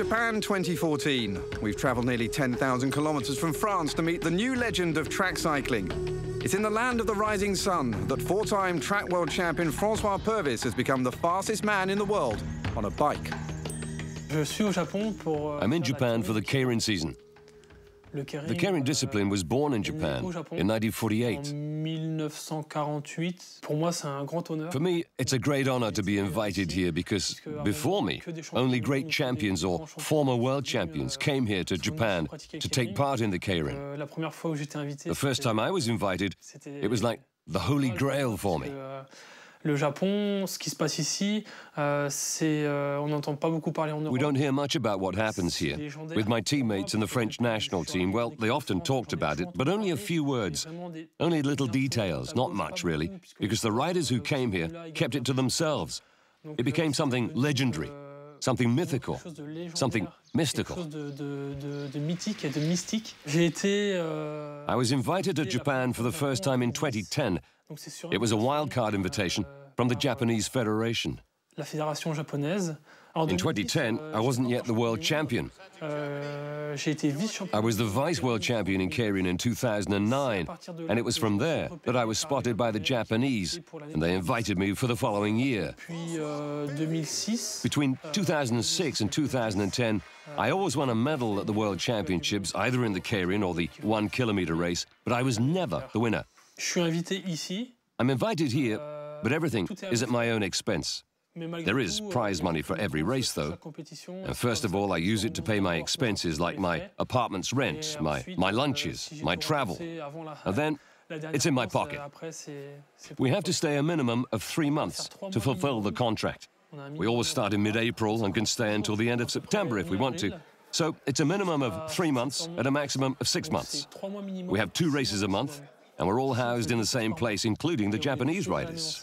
Japan 2014. We've travelled nearly 10,000 kilometres from France to meet the new legend of track cycling. It's in the land of the rising sun that four-time track world champion François Pervis has become the fastest man in the world on a bike. I'm in Japan for the Keirin season. The Keirin discipline was born in Japan in 1948. For me, it's a great honor to be invited here because before me, only great champions or former world champions came here to Japan to take part in the Keirin. The first time I was invited, it was like the holy grail for me. Le Japon, ce qui se passe ici, on n'entend pas beaucoup parler en Europe. We don't hear much about what happens here. With my teammates in the French national team, well, they often talked about it, but only a few words. Only little details, not much really, because the riders who came here kept it to themselves. It became something legendary, something mythical, something mystical. I was invited to Japan for the first time in 2010. It was a wildcard invitation from the Japanese Federation. In 2010, I wasn't yet the world champion. I was the vice-world champion in Keirin in 2009, and it was from there that I was spotted by the Japanese, and they invited me for the following year. Between 2006 and 2010, I always won a medal at the World Championships, either in the Keirin or the 1 kilometre race, but I was never the winner. I'm invited here, but everything is at my own expense. There is prize money for every race, though. And first of all, I use it to pay my expenses, like my apartment's rent, my lunches, my travel. And then it's in my pocket. We have to stay a minimum of 3 months to fulfill the contract. We always start in mid-April and can stay until the end of September if we want to. So it's a minimum of 3 months and a maximum of 6 months. We have 2 races a month, and we're all housed in the same place, including the Japanese riders.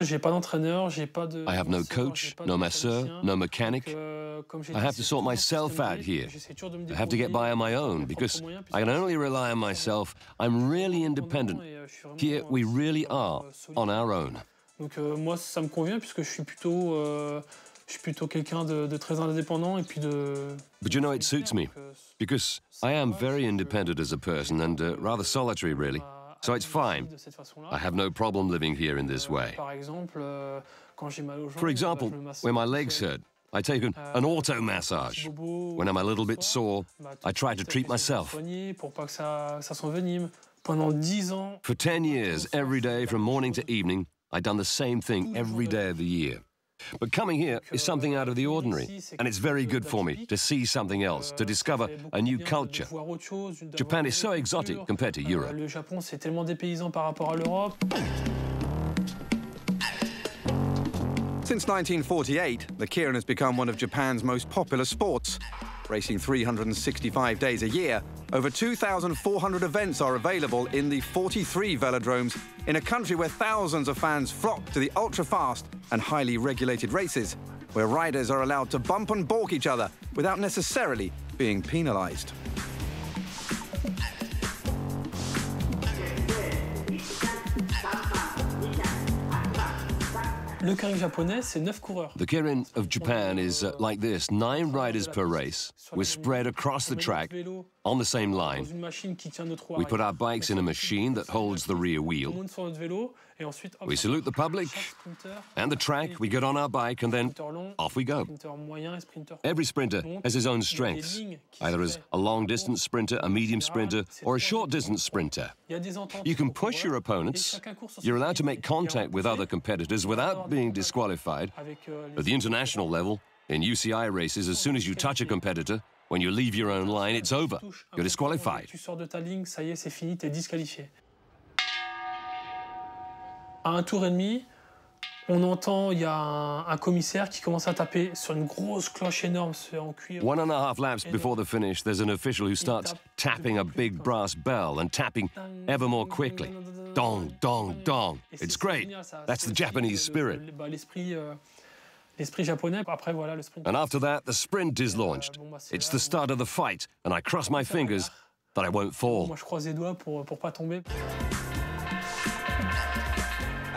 I have no coach, no masseur, no mechanic. I have to sort myself out here. I have to get by on my own because I can only rely on myself. I'm really independent. Here, we really are on our own. Moi, ça me convient puisque je suis plutôt quelqu'un de très indépendant et puis de... But you know, it suits me because I am very independent as a person and rather solitary, really. So it's fine. I have no problem living here in this way. For example, when my legs hurt, I take an auto massage. When I'm a little bit sore, I try to treat myself. For 10 years, every day from morning to evening, I've done the same thing every day of the year. But coming here is something out of the ordinary, and it's very good for me to see something else, to discover a new culture. Japan is so exotic compared to Europe. Le Japon, c'est tellement dépaysant par rapport à l'Europe. Since 1948, the Keirin has become one of Japan's most popular sports. Racing 365 days a year, over 2,400 events are available in the 43 velodromes in a country where thousands of fans flock to the ultra-fast and highly regulated races, where riders are allowed to bump and balk each other without necessarily being penalised. Le Keirin japonais, c'est 9 coureurs. The Keirin of Japan is like this, 9 riders per race. We're spread across the track on the same line. We put our bikes in a machine that holds the rear wheel. We salute the public and the track, we get on our bike and then off we go. Every sprinter has his own strengths, either as a long-distance sprinter, a medium sprinter, or a short-distance sprinter. You can push your opponents, you're allowed to make contact with other competitors without being disqualified. At the international level, in UCI races, as soon as you touch a competitor, when you leave your own line, it's over. You're disqualified. À un tour et demi, on entend, il y a un commissaire qui commence à taper sur une grosse cloche énorme en cuir. 1.5 laps before the finish, there's an official who starts tapping a big brass bell and tapping ever more quickly. Dong, dong, dong. It's great. That's the Japanese spirit. L'esprit japonais, après voilà le sprint. And after that, the sprint is launched. It's the start of the fight, and I cross my fingers that I won't fall. Moi, je croise les doigts pour pas tomber.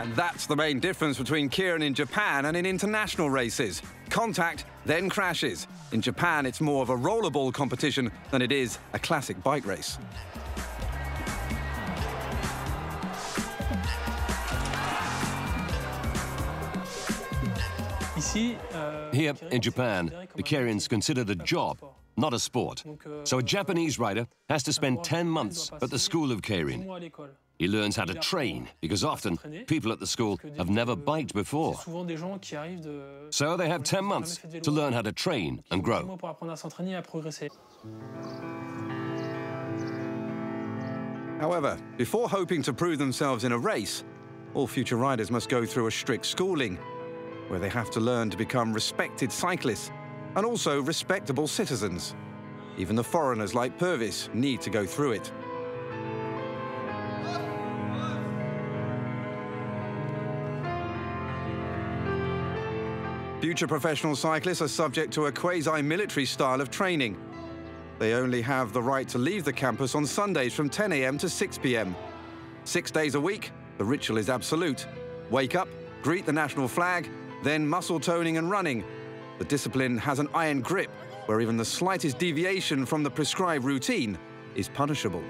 And that's the main difference between Keirin in Japan and in international races. Contact, then crashes. In Japan, it's more of a rollerball competition than it is a classic bike race. Here in Japan, the Keirin's considered a job, not a sport. So a Japanese rider has to spend 10 months at the school of Keirin. He learns how to train, because often people at the school have never biked before. So they have 10 months to learn how to train and grow. However, before hoping to prove themselves in a race, all future riders must go through a strict schooling, where they have to learn to become respected cyclists and also respectable citizens. Even the foreigners like Pervis need to go through it. Future professional cyclists are subject to a quasi-military style of training. They only have the right to leave the campus on Sundays from 10 a.m. to 6 p.m. 6 days a week, the ritual is absolute. Wake up, greet the national flag, then muscle toning and running. The discipline has an iron grip, where even the slightest deviation from the prescribed routine is punishable.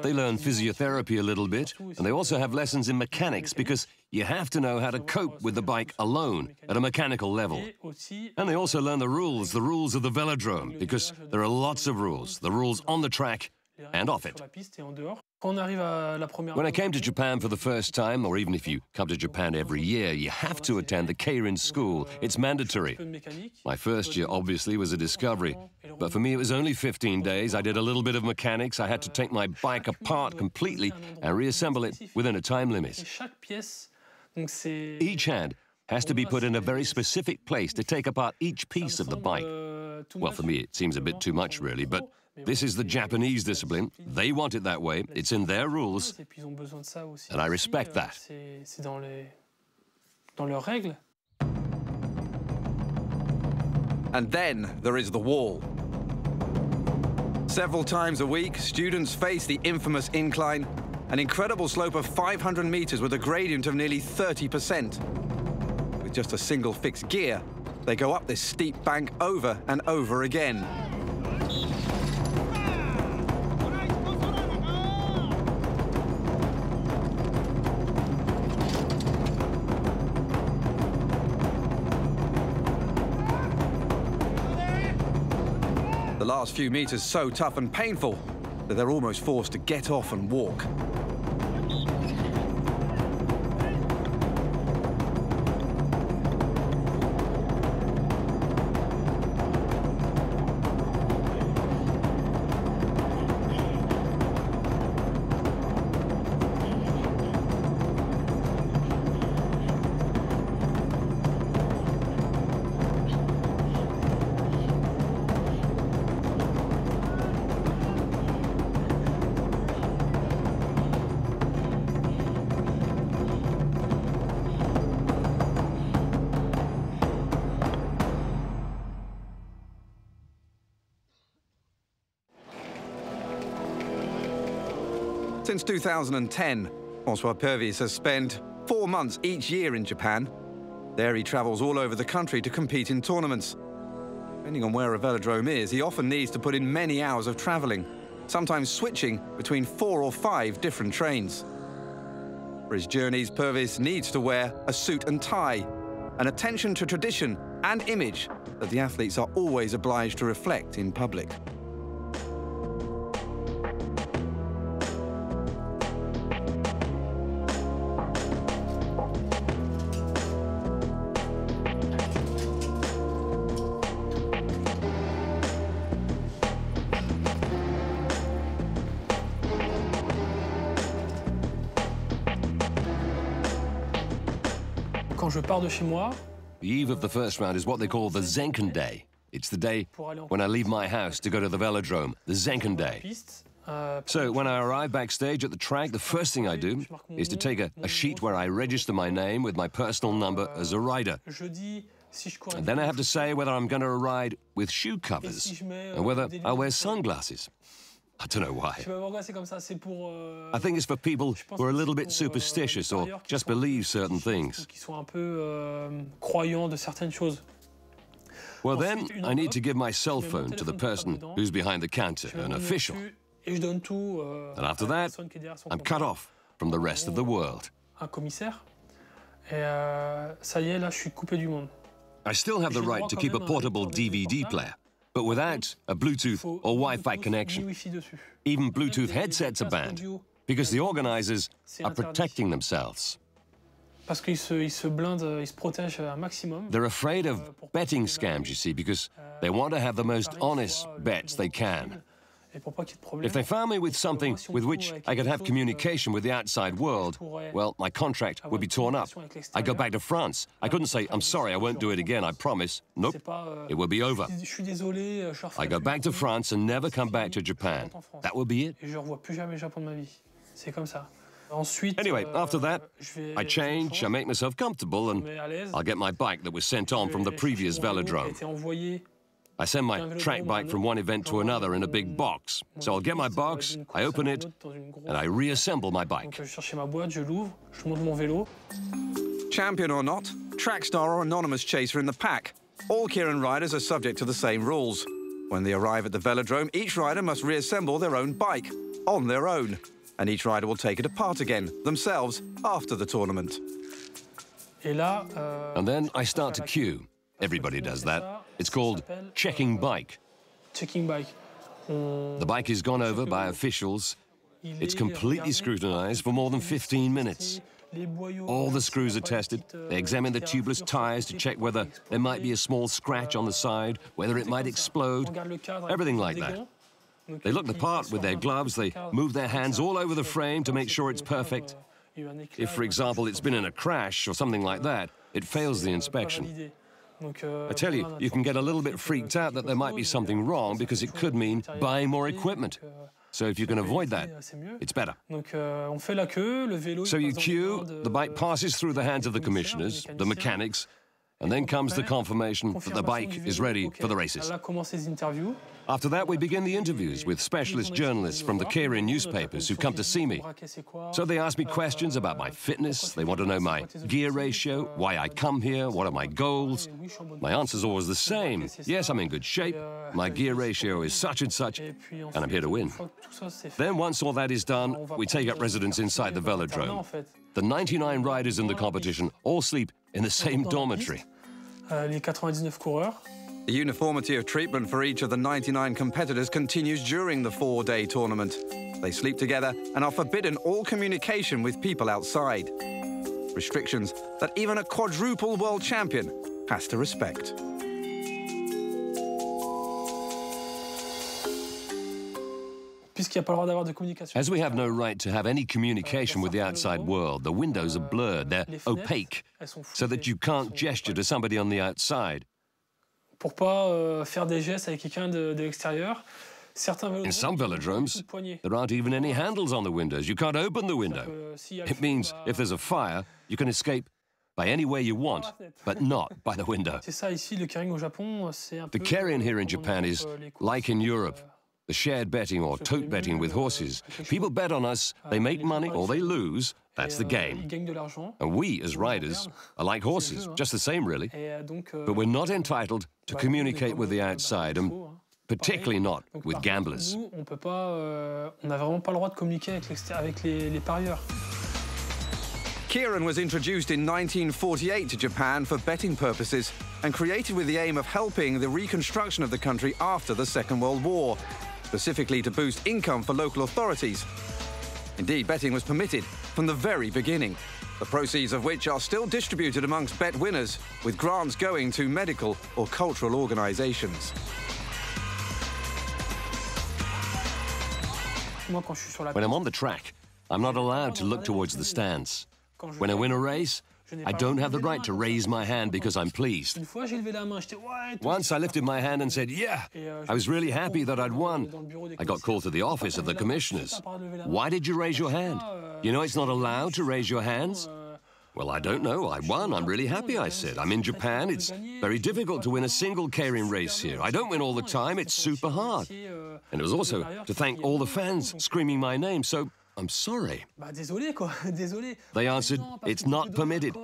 They learn physiotherapy a little bit, and they also have lessons in mechanics, because you have to know how to cope with the bike alone at a mechanical level. And they also learn the rules of the velodrome, because there are lots of rules, the rules on the track and off it. When I came to Japan for the first time, or even if you come to Japan every year, you have to attend the Keirin school. It's mandatory. My first year, obviously, was a discovery. But for me, it was only 15 days. I did a little bit of mechanics. I had to take my bike apart completely and reassemble it within a time limit. Each hand has to be put in a very specific place to take apart each piece of the bike. Well, for me, it seems a bit too much, really, but this is the Japanese discipline. They want it that way. It's in their rules, and I respect that. And then there is the wall. Several times a week, students face the infamous incline, an incredible slope of 500 meters with a gradient of nearly 30%. With just a single fixed gear, they go up this steep bank over and over again. The last few meters so tough and painful that they're almost forced to get off and walk. Since 2010, François Pervis has spent 4 months each year in Japan. There he travels all over the country to compete in tournaments. Depending on where a velodrome is, he often needs to put in many hours of traveling, sometimes switching between 4 or 5 different trains. For his journeys, Pervis needs to wear a suit and tie, an attention to tradition and image that the athletes are always obliged to reflect in public. Quand je pars de chez moi, The eve of the first round is what they call the Zenken Day. It's the day when I leave my house to go to the velodrome, the Zenken Day. So when I arrive backstage at the track, the first thing I do is to take a sheet where I register my name with my personal number as a rider. And then I have to say whether I'm going to ride with shoe covers and whether I'll wear sunglasses. I don't know why. I think it's for people who are a little bit superstitious or just believe certain things. Well, then I need to give my cell phone to the person who's behind the counter, an official. And after that, I'm cut off from the rest of the world. I still have the right to keep a portable DVD player, but without a Bluetooth or Wi-Fi connection. Even Bluetooth headsets are banned, because the organizers are protecting themselves. They're afraid of betting scams, you see, because they want to have the most honest bets they can. If they found me with something with which I could have communication with the outside world, well, my contract would be torn up. I go back to France. I couldn't say, I'm sorry, I won't do it again, I promise. Nope, it will be over. I go back to France and never come back to Japan. That will be it. Anyway, after that, I change, I make myself comfortable, and I'll get my bike that was sent on from the previous velodrome. I send my track bike from one event to another in a big box. So I'll get my box, I open it, and I reassemble my bike. Champion or not, track star or anonymous chaser in the pack, all Keirin riders are subject to the same rules. When they arrive at the velodrome, each rider must reassemble their own bike, on their own. And each rider will take it apart again, themselves, after the tournament. And then I start to queue. Everybody does that. It's called checking bike. The bike is gone over by officials. It's completely scrutinized for more than 15 minutes. All the screws are tested. They examine the tubeless tires to check whether there might be a small scratch on the side, whether it might explode, everything like that. They look the part with their gloves. They move their hands all over the frame to make sure it's perfect. If, for example, it's been in a crash or something like that, it fails the inspection. I tell you, you can get a little bit freaked out that there might be something wrong because it could mean buying more equipment. So if you can avoid that, it's better. So you queue, the bike passes through the hands of the commissioners, the mechanics, and then comes the confirmation that the bike is ready for the races. After that, we begin the interviews with specialist journalists from the Keirin newspapers who come to see me. So they ask me questions about my fitness, they want to know my gear ratio, why I come here, what are my goals. My answer's always the same. Yes, I'm in good shape, my gear ratio is such and such, and I'm here to win. Then once all that is done, we take up residence inside the velodrome. The 99 riders in the competition all sleep in the same dormitory. The uniformity of treatment for each of the 99 competitors continues during the 4-day tournament. They sleep together and are forbidden all communication with people outside. Restrictions that even a quadruple world champion has to respect. As we have no right to have any communication with the outside world, the windows are blurred, they're opaque, so that you can't gesture to somebody on the outside. In some velodromes, there aren't even any handles on the windows. You can't open the window. It means if there's a fire, you can escape by any way you want, but not by the window. The Keirin here in Japan is like in Europe. the shared betting or tote betting with horses. People bet on us, they make money or they lose. That's the game. And we, as riders, are like horses, just the same, really. But we're not entitled to communicate with the outside, and particularly not with gamblers. On n'a vraiment pas le droit de communiquer avec les parieurs. Keirin was introduced in 1948 to Japan for betting purposes and created with the aim of helping the reconstruction of the country after the Second World War, specifically to boost income for local authorities. Indeed, betting was permitted from the very beginning, the proceeds of which are still distributed amongst bet winners, with grants going to medical or cultural organizations. When I'm on the track, I'm not allowed to look towards the stands. When I win a race, I don't have the right to raise my hand because I'm pleased. Once I lifted my hand and said, yeah, I was really happy that I'd won. I got called to the office of the commissioners. Why did you raise your hand? You know it's not allowed to raise your hands? Well, I don't know. I won. I'm really happy, I said. I'm in Japan. It's very difficult to win a single Keirin race here. I don't win all the time. It's super hard. And it was also to thank all the fans screaming my name, so I'm sorry. They answered, it's not permitted,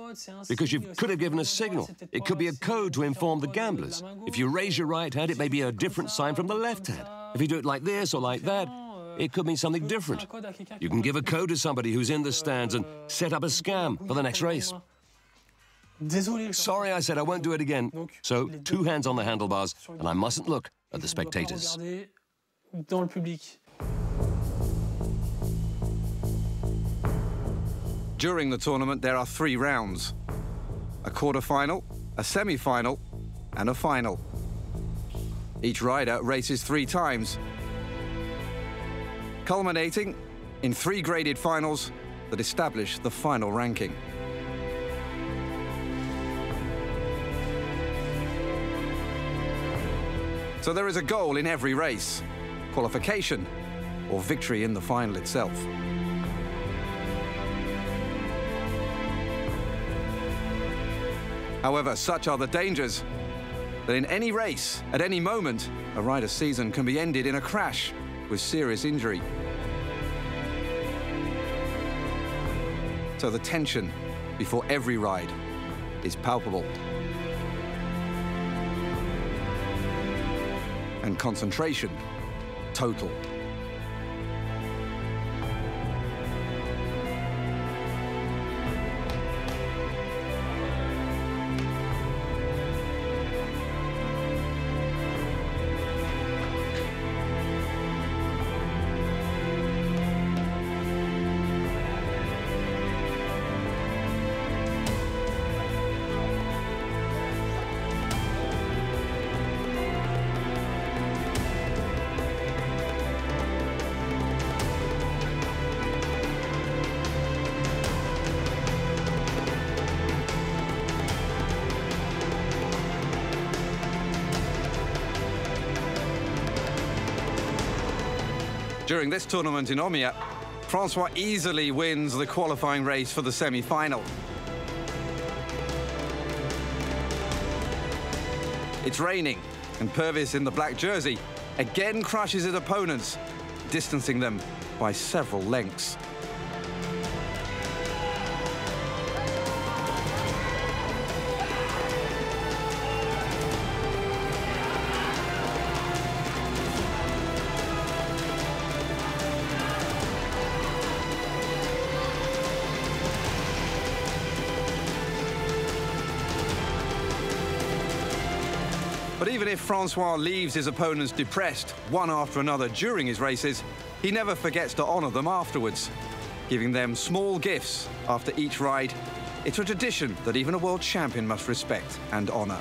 because you could have given a signal. It could be a code to inform the gamblers. If you raise your right hand, it may be a different sign from the left hand. If you do it like this or like that, it could mean something different. You can give a code to somebody who's in the stands and set up a scam for the next race. Sorry, I said, I won't do it again. So 2 hands on the handlebars, and I mustn't look at the spectators. During the tournament, there are 3 rounds: a quarter-final, a semi-final, and a final. Each rider races 3 times, culminating in 3 graded finals that establish the final ranking. So there is a goal in every race: qualification or victory in the final itself. However, such are the dangers that in any race, at any moment, a rider's season can be ended in a crash with serious injury. So the tension before every ride is palpable. And concentration total. During this tournament in Omiya, François easily wins the qualifying race for the semi-final. It's raining, and Pervis in the black jersey again crushes his opponents, distancing them by several lengths. But even if François leaves his opponents depressed, one after another during his races, he never forgets to honour them afterwards, giving them small gifts after each ride. It's a tradition that even a world champion must respect and honour.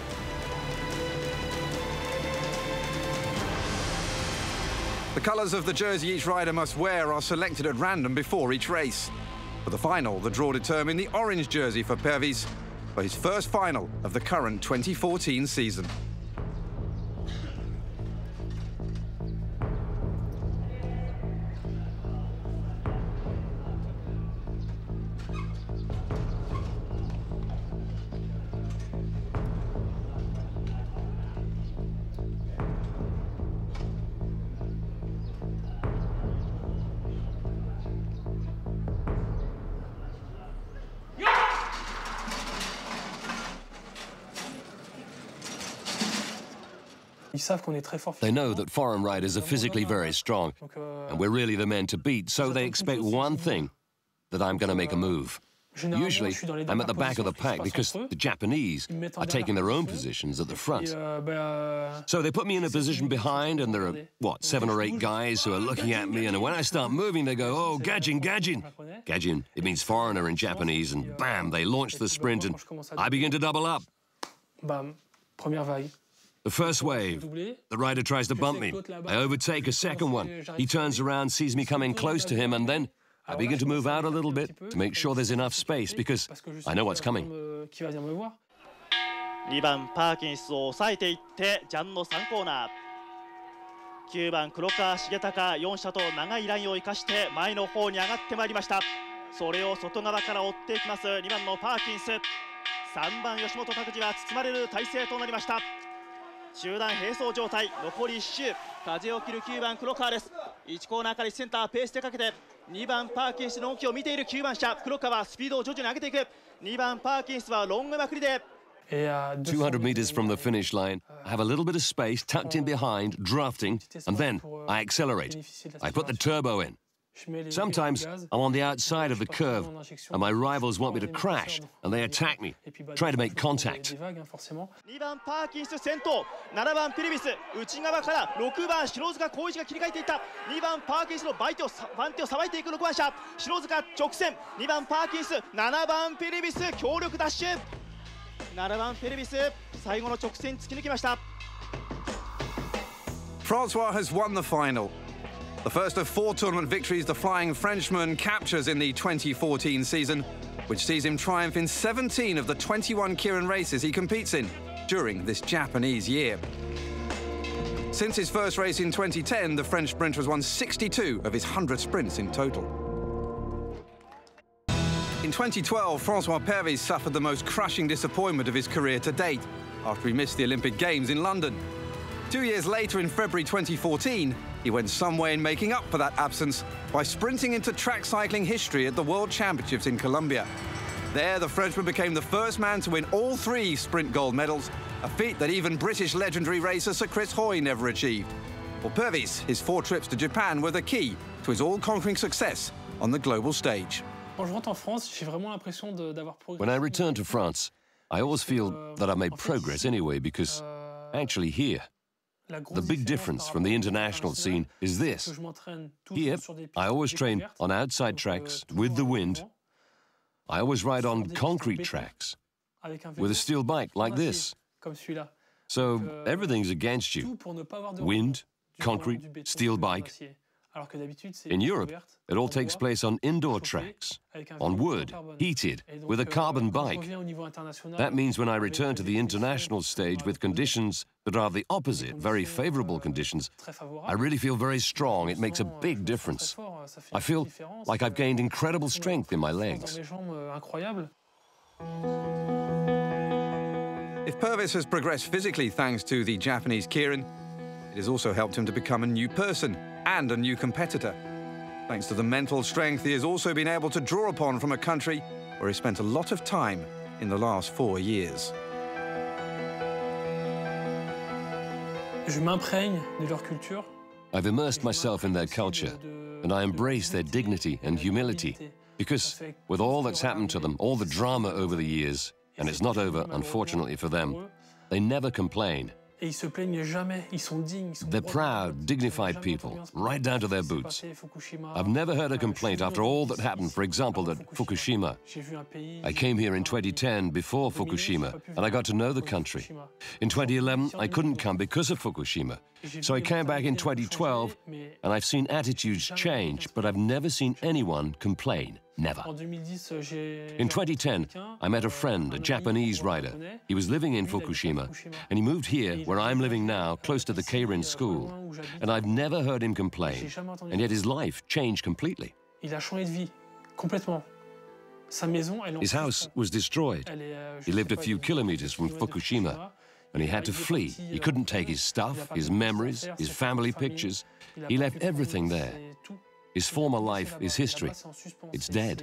The colours of the jersey each rider must wear are selected at random before each race. For the final, the draw determined the orange jersey for Pervis for his first final of the current 2014 season. They know that foreign riders are physically very strong, and we're really the men to beat, so they expect one thing, that I'm going to make a move. Usually, I'm at the back of the pack because the Japanese are taking their own positions at the front. So they put me in a position behind, and there are, what, 7 or 8 guys who are looking at me, and when I start moving, they go, oh, gajin, gajin. Gajin, it means foreigner in Japanese, and bam, they launch the sprint, and I begin to double up. The first wave, the rider tries to bump me. I overtake a second one. He turns around, sees me coming close to him, and then I begin to move out a little bit to make sure there's enough space because I know what's coming. 2番パーキンスを抑えていってジャンの3コーナー。9番黒川重隆4車と長いラインを生かして前の方に上がってまいりました。それを外側から追っていきます2番のパーキンス。3番吉本拓司は包まれる体勢となりました。集団並走状態、残り1周、風を切る9番黒川です。1コーナーから1センターペースでかけて2番パーキンスの動きを見ている9番車黒川、スピードを徐々に上げていく。2番パーキンスはロングまくりで200 meters from the finish line, I have a little bit of space tucked in behind, drafting, and then I accelerate. I put the turbo in. Sometimes I'm on the outside of the curve, and my rivals want me to crash, and they attack me, try to make contact. 2番パーキンス先頭、7番ピリビス、内側から6番篠塚浩一が切り替えていった。2番パーキンスの番手をさばいていく6番車、篠塚直線、2番パーキンス、7番ピリビス、強力ダッシュ。7番ピリビス、最後の直線突き抜きました。François has won the final. The first of 4 tournament victories the flying Frenchman captures in the 2014 season, which sees him triumph in 17 of the 21 Keirin races he competes in during this Japanese year. Since his first race in 2010, the French sprinter has won 62 of his 100 sprints in total. In 2012, François Pervis suffered the most crushing disappointment of his career to date after he missed the Olympic Games in London. 2 years later, in February 2014, he went some way in making up for that absence by sprinting into track cycling history at the World Championships in Colombia. There, the Frenchman became the first man to win all 3 sprint gold medals, a feat that even British legendary racer Sir Chris Hoy never achieved. For Pervis, his 4 trips to Japan were the key to his all-conquering success on the global stage. When I return to France, I always feel that I've made progress anyway because actually here, the big difference from the international scene is this. Here, I always train on outside tracks with the wind. I always ride on concrete tracks with a steel bike like this. So everything's against you. Wind, concrete, steel bike. In Europe, it all takes place on indoor tracks, on wood, heated, with a carbon bike. That means when I return to the international stage with conditions that are the opposite, very favorable conditions, I really feel very strong. It makes a big difference. I feel like I've gained incredible strength in my legs. If Pervis has progressed physically thanks to the Japanese Keirin, it has also helped him to become a new person and a new competitor. Thanks to the mental strength he has also been able to draw upon from a country where he spent a lot of time in the last 4 years. I've immersed myself in their culture, and I embrace their dignity and humility, because with all that's happened to them, all the drama over the years, and it's not over, unfortunately for them, they never complain. They're proud, dignified people, right down to their boots. I've never heard a complaint after all that happened, for example, at Fukushima. I came here in 2010 before Fukushima, and I got to know the country. In 2011, I couldn't come because of Fukushima. So I came back in 2012, and I've seen attitudes change, but I've never seen anyone complain. Never. In 2010, I met a friend, a Japanese rider. He was living in Fukushima, and he moved here, where I'm living now, close to the Keirin school. And I've never heard him complain, and yet his life changed completely. His house was destroyed. He lived a few kilometers from Fukushima, and he had to flee. He couldn't take his stuff, his memories, his family pictures. He left everything there. His former life is history. It's dead.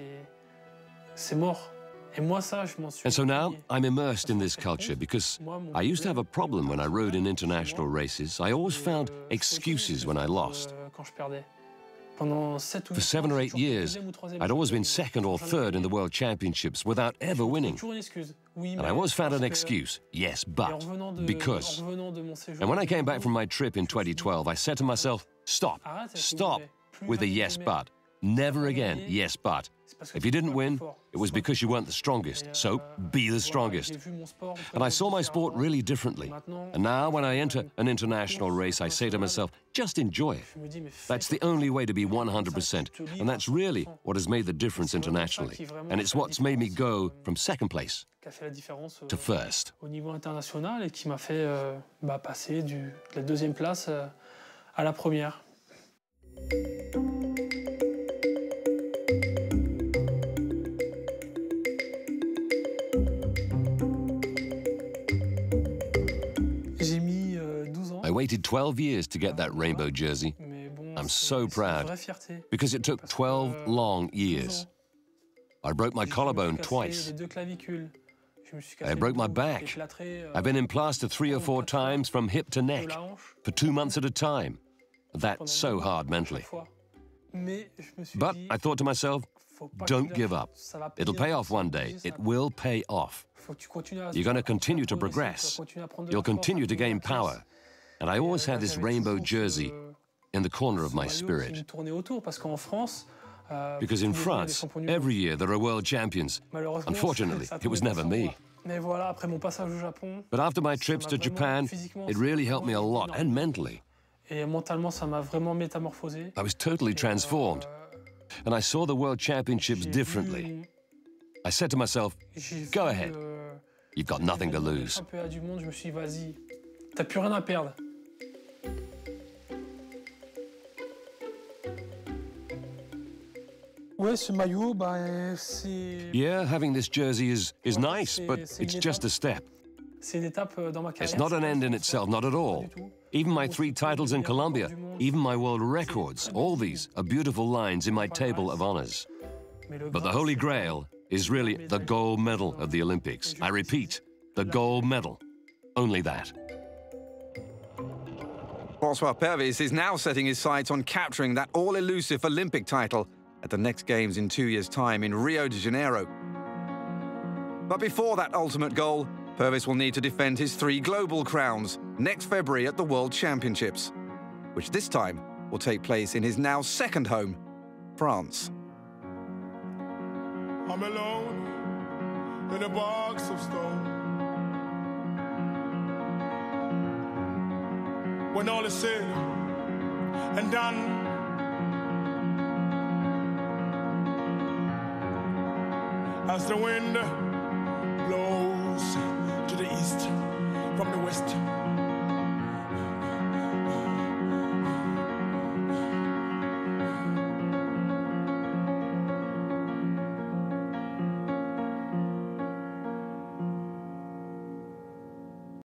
And so now I'm immersed in this culture because I used to have a problem when I rode in international races. I always found excuses when I lost. For 7 or 8 years, I'd always been second or third in the World Championships without ever winning. And I always found an excuse, yes, but, because. And when I came back from my trip in 2012, I said to myself, stop with the yes, but. Never again, yes, but. If you didn't win, it was because you weren't the strongest, so be the strongest. And I saw my sport really differently. And now when I enter an international race, I say to myself, just enjoy it. That's the only way to be 100%. And that's really what has made the difference internationally. And it's what's made me go from second place to first. Au niveau international et qui m'a fait passer de la deuxième place à la première. I waited 12 years to get that rainbow jersey. I'm so proud, because it took 12 long years. I broke my collarbone twice. I broke my back. I've been in plaster 3 or 4 times from hip to neck for 2 months at a time. That's so hard mentally. But I thought to myself, don't give up. It'll pay off one day. It will pay off. You're going to continue to progress. You'll continue to gain power. And I always had this rainbow jersey in the corner of my spirit. Because in France, every year there are world champions. Unfortunately, it was never me. But after my trips to Japan, it really helped me a lot, and mentally. I was totally transformed. And I saw the world championships differently. I said to myself, go ahead. You've got nothing to lose. Yeah, having this jersey is nice, but it's just a step. It's not an end in itself, not at all. Even my 3 titles in Colombia, even my world records, all these are beautiful lines in my table of honors. But the Holy Grail is really the gold medal of the Olympics. I repeat, the gold medal. Only that. François Pervis is now setting his sights on capturing that all-elusive Olympic title at the next Games in 2 years' time in Rio de Janeiro. But before that ultimate goal, Pervis will need to defend his 3 global crowns next February at the World Championships, which this time will take place in his now second home, France. I'm alone in a box of stone. When all is said and done, as the wind blows to the east from the west,